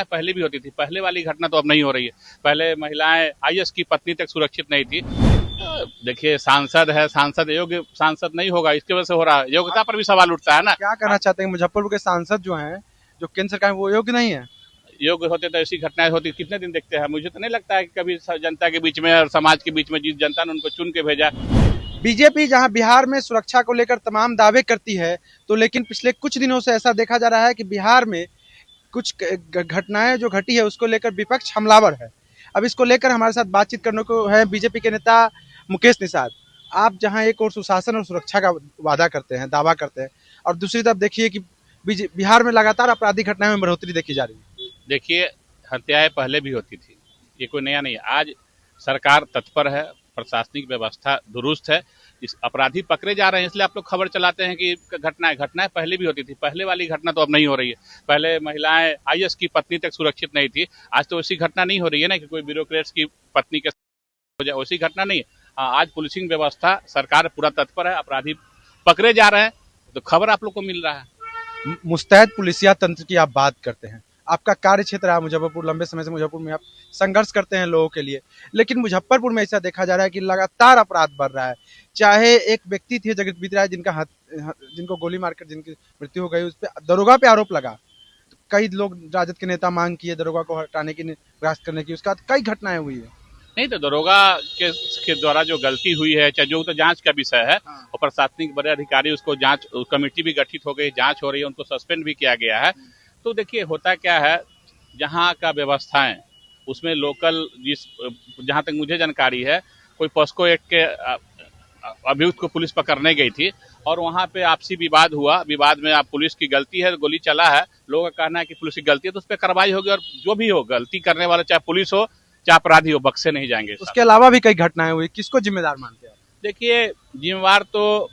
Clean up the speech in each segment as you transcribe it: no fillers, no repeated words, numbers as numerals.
पहले भी होती थी, पहले वाली घटना तो अब नहीं हो रही है। पहले महिलाएं आईएएस की पत्नी तक सुरक्षित नहीं थी। देखिए सांसद है, सांसद योग्य सांसद नहीं होगा, इसकी वजह से हो रहा है। योग्यता पर भी सवाल उठता है ना। क्या कहना चाहते हैं मुजफ्फरपुर के सांसद जो हैं, जो केंद्र सरकार में, वो योग्य नहीं है? योग्य होते तो ऐसी घटनाएं होती, कितने दिन देखते हैं। मुझे तो नहीं लगता है कि कभी जनता के बीच में और समाज के बीच में जिस जनता ने उनको चुन के भेजा। बीजेपी जहां बिहार में सुरक्षा को लेकर तमाम दावे करती है, तो लेकिन पिछले कुछ दिनों से ऐसा देखा जा रहा है कि बिहार में कुछ घटनाएं जो घटी है उसको लेकर विपक्ष हमलावर है। अब इसको लेकर हमारे साथ बातचीत करने को है बीजेपी के नेता मुकेश निषाद। आप जहां एक और सुशासन और सुरक्षा का वादा करते हैं, दावा करते हैं, और दूसरी तरफ देखिए कि बिहार में लगातार आपराधिक घटनाओं में बढ़ोतरी देखी जा रही है। देखिए हत्याएं पहले भी होती थी, ये कोई नया नहीं है। आज सरकार तत्पर है, प्रशासनिक व्यवस्था दुरुस्त है, इस अपराधी पकड़े जा रहे हैं, इसलिए आप लोग खबर चलाते हैं कि घटनाएं पहले भी होती थी। पहले वाली घटना तो अब नहीं हो रही है। पहले महिलाएं आईएएस की पत्नी तक सुरक्षित नहीं थी, आज तो वैसी घटना नहीं हो रही है ना कि कोई ब्यूरोक्रेट्स की पत्नी के हो जाए, वैसी घटना नहीं है। आज पुलिसिंग व्यवस्था सरकार पूरा तत्पर है, अपराधी पकड़े जा रहे हैं, तो खबर आप लोग को मिल रहा है। मुस्तैद पुलिसिया तंत्र की आप बात करते हैं, आपका कार्य क्षेत्र है मुजफ्फरपुर, लंबे समय से मुजफ्फरपुर में आप संघर्ष करते हैं लोगों के लिए, लेकिन मुजफ्फरपुर में ऐसा देखा जा रहा है कि लगातार अपराध बढ़ रहा है। चाहे एक व्यक्ति थे जगत राय जिनको गोली मारकर जिनकी मृत्यु हो गई, उस पर दरोगा पे आरोप लगा। कई लोग राजद के नेता मांग किए दरोगा को हटाने की, प्रयास करने की, उसके बाद कई घटनाएं हुई है। नहीं तो दरोगा के द्वारा जो गलती हुई है, चाहे जो तो जांच का विषय है, और प्रशासनिक बड़े अधिकारी उसको जांच कमेटी भी गठित हो गई, जांच हो रही है, उनको सस्पेंड भी किया गया है। तो देखिए होता क्या है, जहाँ का व्यवस्थाएं उसमें लोकल जहाँ तक मुझे जानकारी है, कोई पॉस्को एक्ट के अभियुक्त को पुलिस पकड़ने गई थी और वहाँ पे आपसी विवाद हुआ। विवाद में आप पुलिस की गलती है, गोली चला है, लोगों का कहना है कि पुलिस की गलती है, तो उस पर कार्रवाई होगी। और जो भी हो गलती करने वाला, चाहे पुलिस हो चाहे अपराधी हो, बक्से नहीं जाएंगे। उसके अलावा भी कई घटनाएं हुई, किसको जिम्मेदार मानते हैं? देखिए जिम्मेवार तो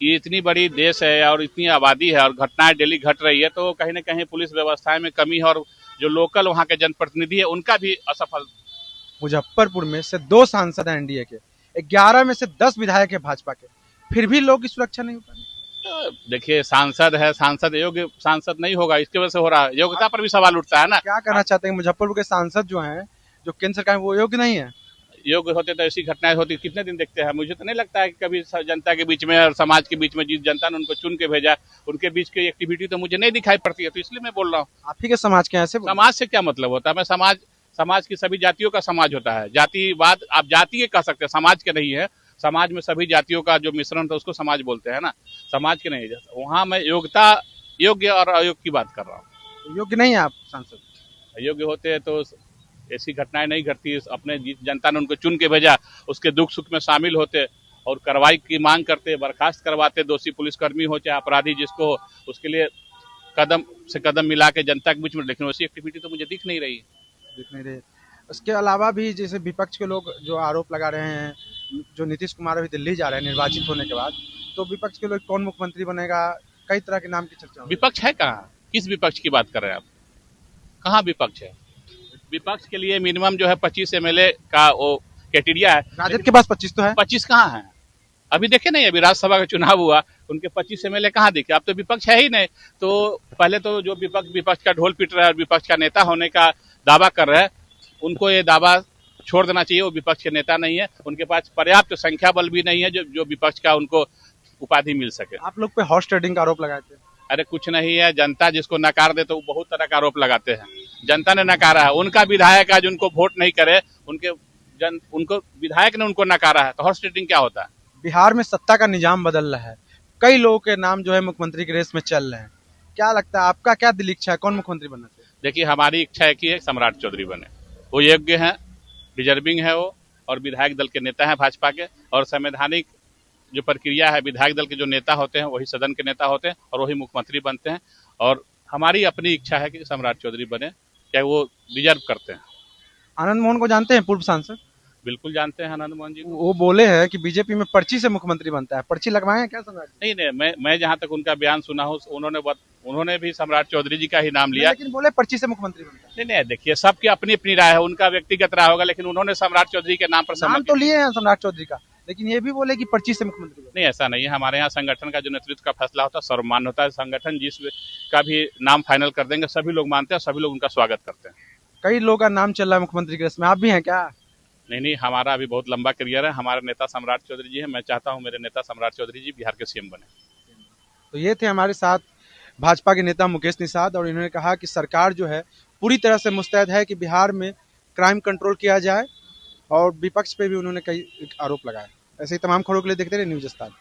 ये इतनी बड़ी देश है और इतनी आबादी है और घटनाएं डेली घट रही है, तो कहीं ना कहीं पुलिस व्यवस्था में कमी है और जो लोकल वहाँ के जनप्रतिनिधि है उनका भी असफल। मुजफ्फरपुर में से 2 सांसद हैं एनडीए के, 11 में से 10 विधायक है भाजपा के, फिर भी लोग की सुरक्षा नहीं हो पा रही। देखिए सांसद है, सांसद योग्य सांसद नहीं होगा, इसकी वजह से हो रहा है। योग्यता पर भी सवाल उठता है ना। क्या कहना चाहते हैं मुजफ्फरपुर के सांसद जो हैं, जो केंद्र सरकार में, वो योग्य नहीं है? योग्य होते तो ऐसी घटनाएं होती, कितने दिन देखते हैं। मुझे तो नहीं लगता है कि कभी जनता के बीच में और समाज के बीच में जिस जनता ने उनको चुन के भेजा, उनके बीच की एक्टिविटी तो मुझे नहीं दिखाई पड़ती है, तो इसलिए मैं बोल रहा हूँ। आप ही के समाज के ऐसे समाज से क्या मतलब होता है? मैं समाज की सभी जातियों का समाज होता है। जातिवाद आप जातीय कह सकते हैं, समाज के नहीं है। समाज में सभी जातियों का जो मिश्रण था उसको समाज बोलते हैं ना, समाज के नहीं। वहाँ मैं योग्य और अयोग्य की बात कर रहा हूँ। योग्य नहीं है आप सांसद? अयोग्य होते हैं तो ऐसी घटनाएं नहीं घटती। अपने जनता ने उनको चुन के भेजा, उसके दुख सुख में शामिल होते और कार्रवाई की मांग करते, बर्खास्त करवाते, दोषी पुलिसकर्मी हो चाहे अपराधी जिसको हो, उसके लिए कदम से कदम मिला के जनता के बीच में। लेकिन वैसी एक्टिविटी तो मुझे दिख नहीं रही। उसके अलावा भी जैसे विपक्ष के लोग जो आरोप लगा रहे हैं, जो नीतीश कुमार अभी दिल्ली जा रहे हैं निर्वाचित होने के बाद, तो विपक्ष के लोग कौन मुख्यमंत्री बनेगा, कई तरह के नाम की चर्चा। विपक्ष है कहाँ? किस विपक्ष की बात कर रहे हैं आप? कहाँ विपक्ष है? विपक्ष के लिए मिनिमम जो है 25 एमएलए का वो क्राइटेरिया है। राजद के पास 25 तो है। 25 कहाँ है? अभी देखे नहीं, अभी राज्यसभा का चुनाव हुआ, उनके 25 एमएलए कहाँ दिखे? अब तो विपक्ष है ही नहीं। तो पहले तो जो विपक्ष का ढोल पीट रहा है और विपक्ष का नेता होने का दावा कर रहे हैं, उनको ये दावा छोड़ देना चाहिए। वो विपक्ष के नेता नहीं है, उनके पास पर्याप्त संख्या बल भी नहीं है जो विपक्ष का उनको उपाधि मिल सके। आप लोग पे हॉर्स ट्रेडिंग का आरोप लगाए थे। अरे कुछ नहीं है, जनता जिसको नकार दे तो वो बहुत तरह का आरोप लगाते हैं। जनता ने नकारा है, उनका विधायक आज उनको वोट नहीं करे, उनको विधायक ने उनको नकारा है, तो हॉर्स ट्रेडिंग क्या होता है? बिहार में सत्ता का निजाम बदल रहा है, कई लोगों के नाम जो है मुख्यमंत्री की रेस में चल रहे हैं। क्या लगता है, आपका क्या दिल इच्छा है, कौन मुख्यमंत्री बनना चाहिए? देखिए हमारी इच्छा है कि सम्राट चौधरी बने। वो योग्य है, डिजर्विंग है वो, और विधायक दल के नेता है भाजपा के, और संवैधानिक जो प्रक्रिया है, विधायक दल के जो नेता होते हैं वही सदन के नेता होते हैं और वही मुख्यमंत्री बनते हैं। और हमारी अपनी इच्छा है कि सम्राट चौधरी बने, क्या वो डिजर्व करते हैं। आनंद मोहन को जानते हैं, पूर्व सांसद? बिल्कुल जानते हैं आनंद मोहन जी को। वो बोले हैं कि बीजेपी में पर्ची से मुख्यमंत्री बनता है, पर्ची लगवाए हैं क्या सम्राट? नहीं, मैं जहां तक उनका बयान सुना हूँ, उन्होंने भी सम्राट चौधरी जी का ही नाम लिया, लेकिन बोले पर्ची से मुख्यमंत्री बनता है। नहीं, देखिए सबकी अपनी अपनी राय है, उनका व्यक्तिगत राय होगा, लेकिन उन्होंने सम्राट चौधरी के नाम पर नाम तो लिए हैं सम्राट चौधरी का, लेकिन ये भी बोले कि पर्ची से मुख्यमंत्री बने। नहीं, ऐसा नहीं है। हमारे यहाँ संगठन का जो नेतृत्व का फैसला होता है सर्वमान्य होता है। संगठन जिस का भी नाम फाइनल कर देंगे सभी लोग मानते हैं, सभी लोग उनका स्वागत करते हैं। कई लोगों का नाम चल रहा है मुख्यमंत्री के रेस में, आप भी हैं क्या? नहीं, हमारा अभी बहुत लंबा करियर है। हमारे नेता सम्राट चौधरी जी है। मैं चाहता हूँ मेरे नेता सम्राट चौधरी जी बिहार के सीएम बने। तो ये थे हमारे साथ भाजपा के नेता मुकेश निषाद, और इन्होंने कहा कि सरकार जो है पूरी तरह से मुस्तैद है कि बिहार में क्राइम कंट्रोल किया जाए, और विपक्ष पे भी उन्होंने कई आरोप लगाए। ऐसे ही तमाम खबरों के लिए देखते रहे न्यूज़ स्टार।